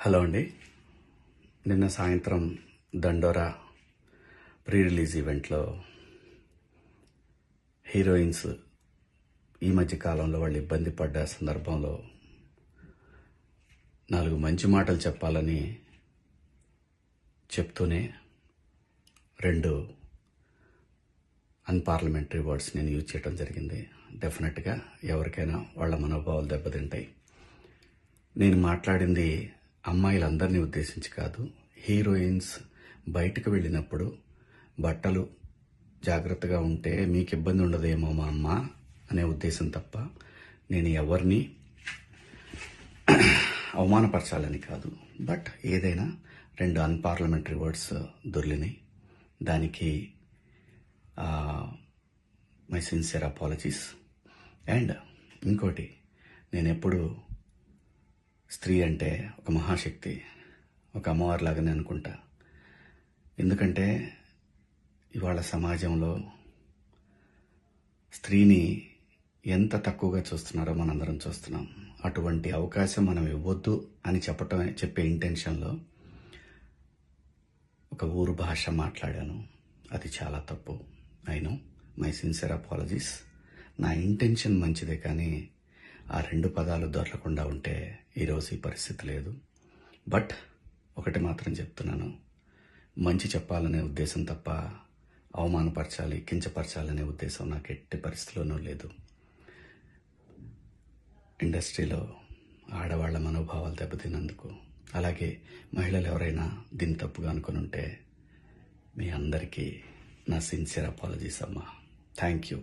Hello అండి. నిన్న సాయంత్రం దండోరా ప్రీ రిలీజ్ ఈవెంట్లో హీరోయిన్స్ ఈ మధ్య కాలంలో వాళ్ళు ఇబ్బంది పడ్డ సందర్భంలో 4 మంచి మాటలు చెప్పాలని చెప్తూనే 2 అన్పార్లమెంటరీ వర్డ్స్ నేను యూజ్ చేయడం జరిగింది. డెఫినెట్గా ఎవరికైనా వాళ్ళ మనోభావాలు దెబ్బతింటాయి. నేను మాట్లాడింది అమ్మాయిలందరినీ ఉద్దేశించి కాదు. హీరోయిన్స్ బయటకు వెళ్ళినప్పుడు బట్టలు జాగ్రత్తగా ఉంటే మీకు ఇబ్బంది ఉండదేమో మా అమ్మ అనే ఉద్దేశం తప్ప నేను ఎవరిని అవమానపరచాలని కాదు. బట్ ఏదైనా 2 అన్పార్లమెంటరీ వర్డ్స్ దొర్లినాయి. దానికి మై సిన్సియర్ అపాలజీస్. అండ్ ఇంకోటి, నేను ఎప్పుడు స్త్రీ అంటే ఒక మహాశక్తి, ఒక అమ్మవారిలాగానే అనుకుంటా. ఎందుకంటే ఇవాళ సమాజంలో స్త్రీని ఎంత తక్కువగా చూస్తున్నారో మనందరం చూస్తున్నాం. అటువంటి అవకాశం మనం ఇవ్వద్దు అని చెప్పే ఇంటెన్షన్లో ఒక ఊరు భాష మాట్లాడాను. అది చాలా తప్పు. I know, my sincere apologies. నా ఇంటెన్షన్ మంచిదే, కానీ ఆ 2 పదాలు దొరకకుండా ఉంటే ఈరోజు ఈ పరిస్థితి లేదు. బట్ ఒకటి మాత్రం చెప్తున్నాను, మంచి చెప్పాలనే ఉద్దేశం తప్ప అవమానపరచాలి, కించపరచాలనే ఉద్దేశం నాకు ఎట్టి పరిస్థితిలోనూ లేదు. ఇండస్ట్రీలో ఆడవాళ్ల మనోభావాలు దెబ్బతిన్నందుకు, అలాగే మహిళలు ఎవరైనా దీన్ని తప్పుగా అనుకుని ఉంటే మీ అందరికీ నా సిన్సియర్ అపాలజీస్ అమ్మా. Thank you.